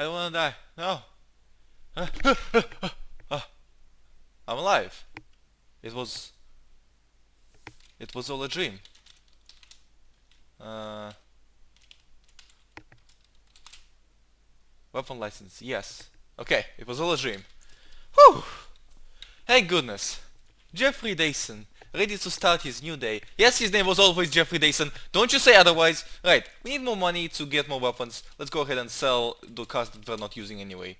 I don't wanna die. No. I'm alive. It was it was all a dream. Uh, Weapon license, yes. Okay, it was all a dream. Whew! Thank goodness. Jeffrey Dayson, ready to start his new day. Yes, his name was always Jeffrey Dayson. Don't you say otherwise. Right, we need more money to get more weapons. Let's go ahead and sell the cars that we're not using anyway.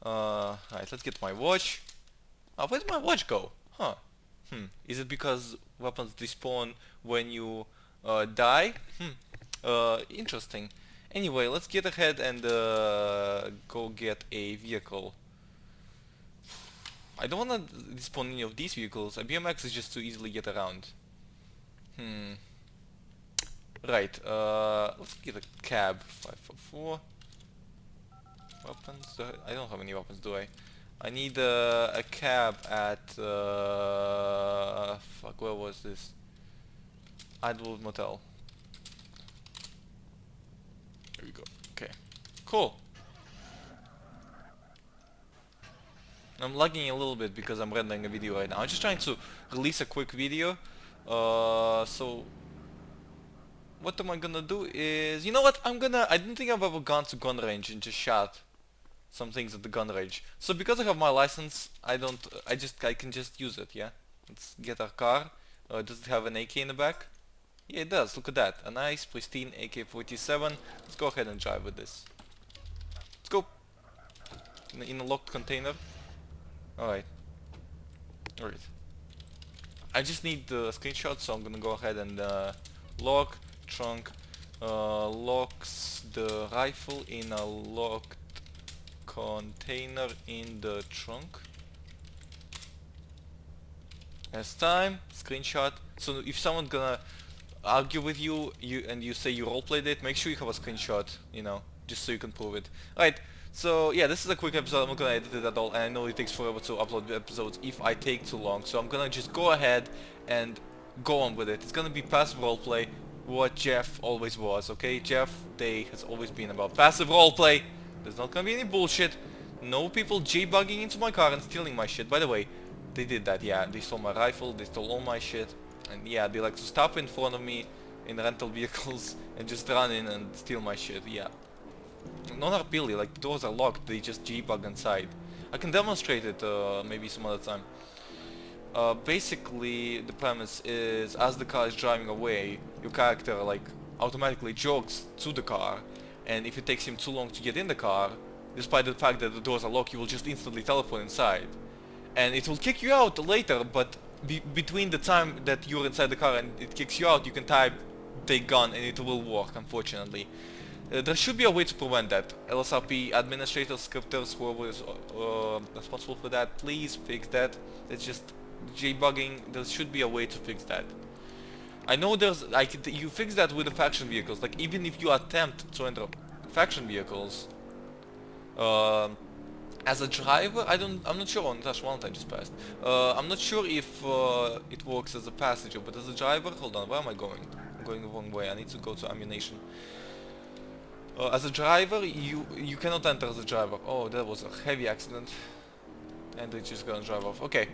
Right, let's get my watch. Oh, where did my watch go? Huh. Is it because weapons despawn when you die? Interesting. Anyway, let's get ahead and go get a vehicle. I don't want to despawn any of these vehicles. A BMX is just too easily get around. Hmm. Right, let's get a cab. 544. Weapons? I don't have any weapons, do I? I need a cab at... fuck, where was this? Idlewood Motel. There we go. Okay. Cool. I'm lagging a little bit because I'm rendering a video right now. I'm just trying to release a quick video. So what am I gonna do is, you know what? I don't think I've ever gone to gun range and just shot some things at the gun range. So because I have my license, I can just use it, yeah? Let's get our car. Does it have an AK in the back? Yeah, it does. Look at that. A nice, pristine AK-47. Let's go ahead and drive with this. Let's go. In a locked container. Alright. Alright. I just need the screenshot, so I'm gonna go ahead and lock, trunk, locks the rifle in a locked container in the trunk. As time, screenshot. So if someone's gonna argue with you, and you say you roleplayed it, make sure you have a screenshot, you know, just so you can prove it. Alright, so yeah, this is a quick episode. I'm not gonna edit it at all, and I know it takes forever to upload the episodes if I take too long, so I'm gonna just go ahead and go on with it. It's gonna be passive roleplay, what Jeff always was, okay? Jeff Day has always been about passive roleplay. There's not gonna be any bullshit. No people J-bugging into my car and stealing my shit. By the way, they did that, yeah. They stole my rifle, they stole all my shit. And yeah, they like to stop in front of me in rental vehicles and just run in and steal my shit, yeah. Not really, like the doors are locked, they just G-bug inside. I can demonstrate it maybe some other time. Basically, the premise is as the car is driving away, your character like automatically jogs to the car, and if it takes him too long to get in the car, despite the fact that the doors are locked, you will just instantly teleport inside. And it will kick you out later, but between the time that you're inside the car and it kicks you out, you can type take gun and it will work, unfortunately. There should be a way to prevent that. LSRP administrators, scripters, whoever is responsible for that, please fix that. It's just J-bugging. There should be a way to fix that. I know there's like you fix that with the faction vehicles. Like even if you attempt to enter faction vehicles, as a driver, I'm not sure. On Natasha Valentine just passed. I'm not sure if it works as a passenger, but as a driver, hold on. Where am I going? I'm going the wrong way. I need to go to ammunition. As a driver, you cannot enter as a driver. Oh, that was a heavy accident, and they're just gonna drive off. Okay.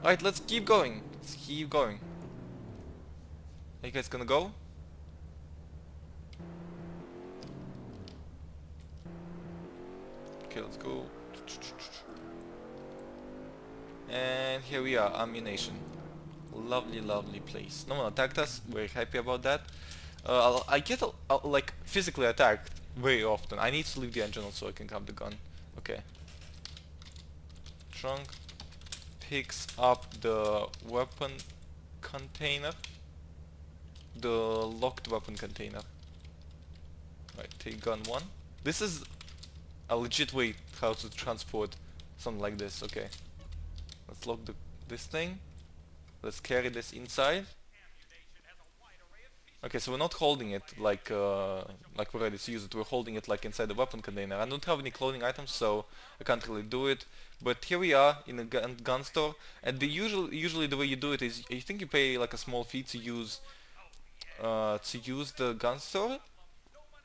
Alright, let's keep going. Let's keep going. Are you guys gonna go? Okay, let's go. And here we are, ammunition. Lovely, lovely place. No one attacked us. Very happy about that. I get like physically attacked very often. I need to leave the engine on so I can grab the gun. Okay. Trunk picks up the weapon container. The locked weapon container. Right, take gun 1. This is a legit way how to transport something like this. Okay. Let's lock this thing. Let's carry this inside. Okay, so we're not holding it like we're ready to use it. We're holding it like inside the weapon container. I don't have any clothing items, so I can't really do it. But here we are in a gun store, and usually the way you do it is I think you pay like a small fee to use the gun store,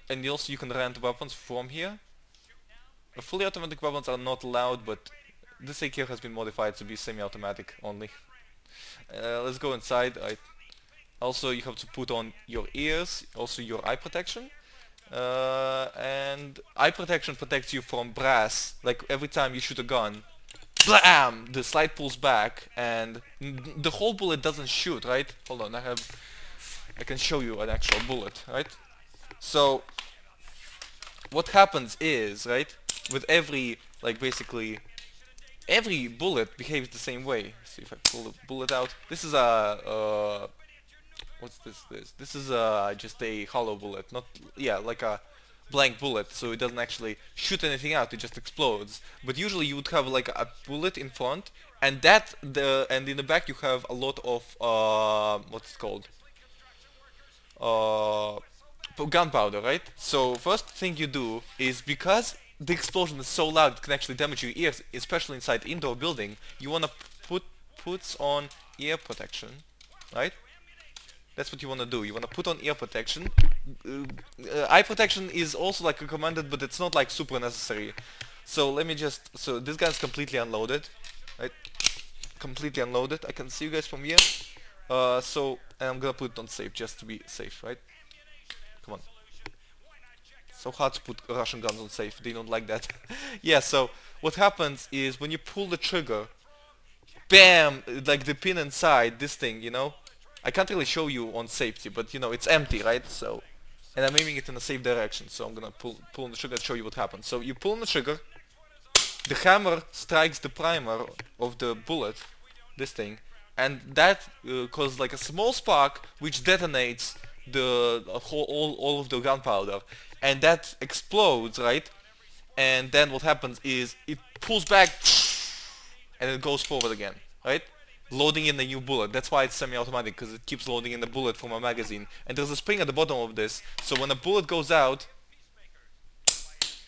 and also you can rent weapons from here. fully automatic weapons are not allowed, but this AK has been modified to be semi-automatic only. Let's go inside. Also, you have to put on your ears, also your eye protection. And eye protection protects you from brass. Like every time you shoot a gun, blam! The slide pulls back, and the whole bullet doesn't shoot, right? Hold on, I can show you an actual bullet, right? So what happens is, right, with every, like, basically every bullet behaves the same way. Let's see if I pull the bullet out. This is a what's this? This is just a hollow bullet, not, yeah, like a blank bullet, so it doesn't actually shoot anything out, it just explodes. But usually you would have like a bullet in front, and and in the back you have a lot of what's it called? Uh, Gunpowder, right? So first thing you do is, because the explosion is so loud it can actually damage your ears, especially inside indoor building, you wanna put on ear protection, right? That's what you wanna do. You wanna put on ear protection. Eye protection is also like recommended, but it's not like super necessary. So let me just, so this guy's completely unloaded, right? Completely unloaded. I can see you guys from here. And I'm gonna put it on safe just to be safe, right? Come on. So hard to put Russian guns on safe. They don't like that. Yeah. So what happens is when you pull the trigger, bam! Like the pin inside this thing, you know. I can't really show you on safety, but you know it's empty, right? So, and I'm aiming it in a safe direction. So I'm gonna pull on the trigger and show you what happens. So you pull on the trigger, the hammer strikes the primer of the bullet, this thing, and that causes like a small spark which detonates the all of the gunpowder, and that explodes, right? And then what happens is it pulls back and it goes forward again, right? Loading in the new bullet. That's why it's semi-automatic, because it keeps loading in the bullet from a magazine. And there's a spring at the bottom of this, so when a bullet goes out,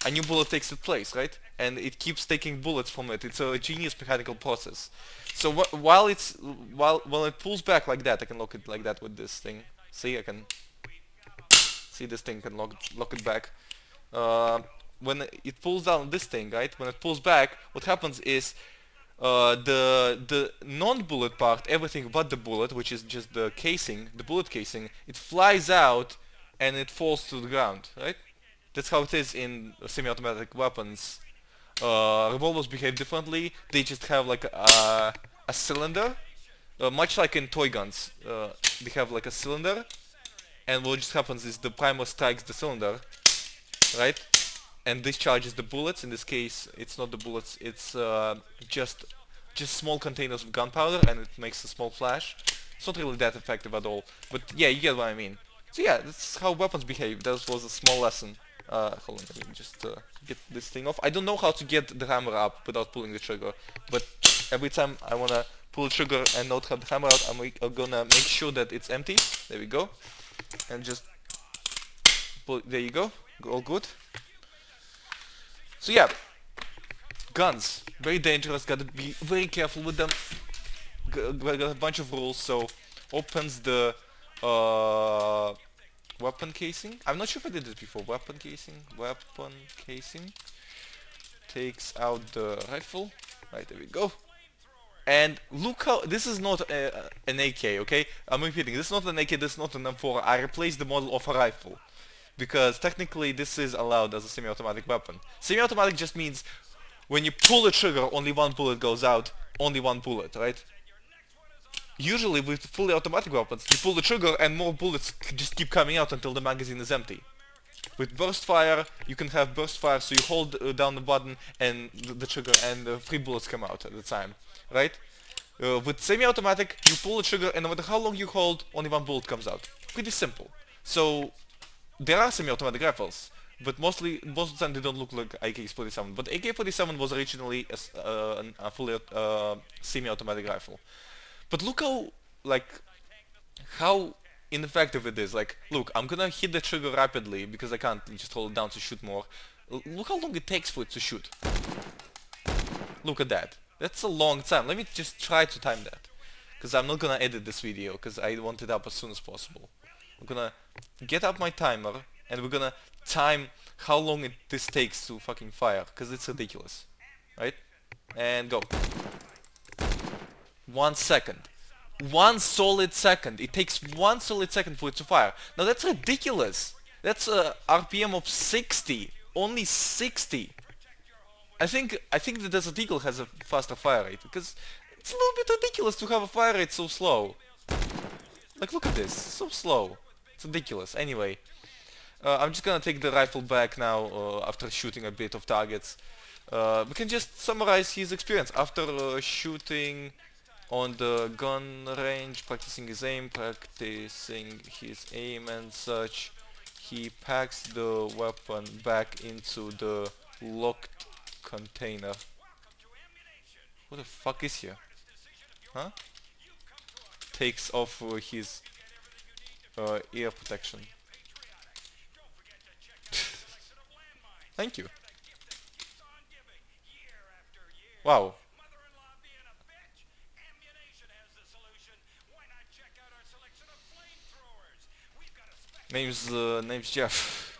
a new bullet takes its place, right? And it keeps taking bullets from it. It's a genius mechanical process. So while it pulls back like that, I can lock it like that with this thing. See, I can see this thing can lock it back. When it pulls down this thing, right? When it pulls back, what happens is the non-bullet part, everything but the bullet, which is just the casing, the bullet casing, it flies out and it falls to the ground, right? That's how it is in semi-automatic weapons. Revolvers behave differently. They just have like a cylinder, much like in toy guns. They have like a cylinder, and what just happens is the primer strikes the cylinder, right? And discharges the bullets. In this case, it's not the bullets. It's just small containers of gunpowder, and it makes a small flash. It's not really that effective at all. But yeah, you get what I mean. So yeah, that's how weapons behave. That was a small lesson. Hold on, let me just get this thing off. I don't know how to get the hammer up without pulling the trigger, but every time I wanna pull the trigger and not have the hammer out, I'm gonna make sure that it's empty. There we go. And just pull. There you go. All good. So yeah, guns, very dangerous. Gotta be very careful with them. Got a bunch of rules. So opens the weapon casing. I'm not sure if I did this before. Weapon casing. Takes out the rifle. Right, there we go. And look how, this is not an AK, okay? I'm repeating, this is not an AK, this is not an M4. I replaced the model of a rifle. Because technically this is allowed as a semi-automatic weapon. Semi-automatic just means when you pull the trigger, only one bullet goes out, only one bullet, right? Usually with fully automatic weapons, you pull the trigger and more bullets just keep coming out until the magazine is empty. With burst fire, you can have burst fire, so you hold down the button and the trigger, and 3 bullets come out at a time, right? With semi-automatic, you pull the trigger and no matter how long you hold, only one bullet comes out. Pretty simple. So there are semi-automatic rifles, but most of the time they don't look like AK-47. But AK-47 was originally a fully semi-automatic rifle. But look how ineffective it is. Like, look, I'm gonna hit the trigger rapidly because I can't just hold it down to shoot more. Look how long it takes for it to shoot. Look at that. That's a long time. Let me just try to time that, because I'm not gonna edit this video because I want it up as soon as possible. I'm gonna get up my timer and we're gonna time how long this takes to fucking fire, because it's ridiculous. Right? And go. 1 second. 1 solid second. It takes 1 solid second for it to fire. Now that's ridiculous. That's a RPM of 60. Only 60. I think the Desert Eagle has a faster fire rate, because it's a little bit ridiculous to have a fire rate so slow. Like, look at this, so slow. It's ridiculous. Anyway, I'm just gonna take the rifle back now after shooting a bit of targets. We can just summarize his experience after shooting on the gun range, practicing his aim and such. He packs the weapon back into the locked container. What the fuck is here? Huh? Takes off his ear protection. Thank you. Wow. Name's Jeff.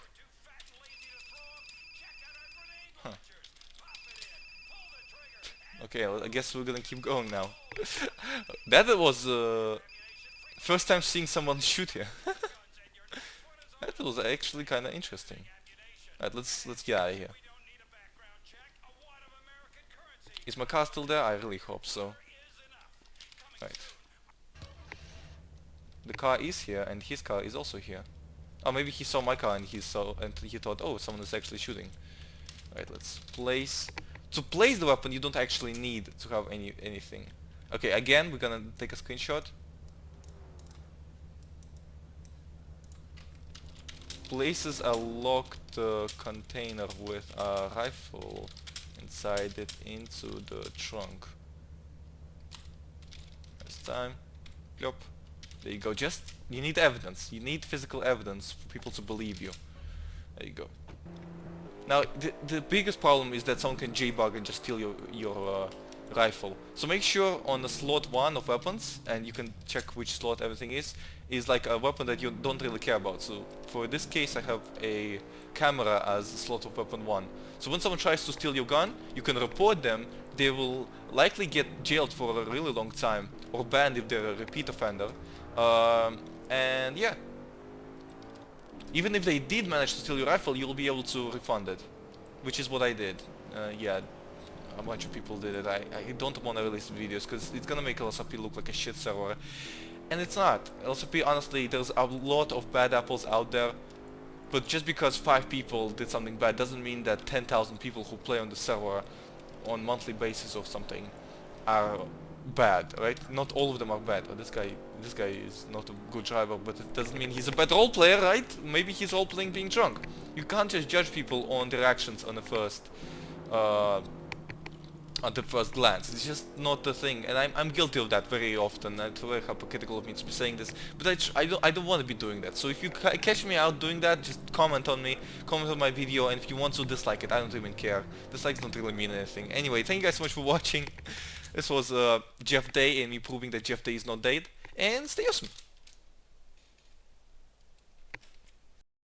Huh. Okay, well, I guess we're gonna keep going now. That was first time seeing someone shoot here. That was actually kind of interesting. Alright, let's get out of here. Is my car still there? I really hope so. Right. The car is here, and his car is also here. Oh, maybe he saw my car and he thought, oh, someone is actually shooting. Right, let's place. To place the weapon, you don't actually need to have anything. Okay, again, we're gonna take a screenshot. Places a locked container with a rifle inside it into the trunk. First time. Yup. There you go. You need evidence. You need physical evidence for people to believe you. There you go. Now, the biggest problem is that someone can J-bug and just steal your rifle. So make sure on the slot 1 of weapons, and you can check which slot everything is like a weapon that you don't really care about. So for this case, I have a camera as slot of weapon 1. So when someone tries to steal your gun, you can report them. They will likely get jailed for a really long time, or banned if they're a repeat offender. And yeah. Even if they did manage to steal your rifle, you'll be able to refund it. Which is what I did. Yeah, a bunch of people did it. I don't want to release videos because it's gonna make LSRP look like a shit server. And it's not. LSRP, honestly, there's a lot of bad apples out there. But just because 5 people did something bad doesn't mean that 10,000 people who play on the server on monthly basis or something are bad, right? Not all of them are bad. Oh, this guy is not a good driver, but it doesn't mean he's a bad role player, right? Maybe he's role playing being drunk. You can't just judge people on their actions on the first glance. It's just not the thing, and I'm guilty of that very often. It's very hypocritical of me to be saying this, but I don't want to be doing that. So if you catch me out doing that, just comment on my video, and if you want to dislike it, I don't even care. Dislikes don't really mean anything. Anyway, thank you guys so much for watching. This was Jeff Day and me proving that Jeff Day is not dead, and stay awesome.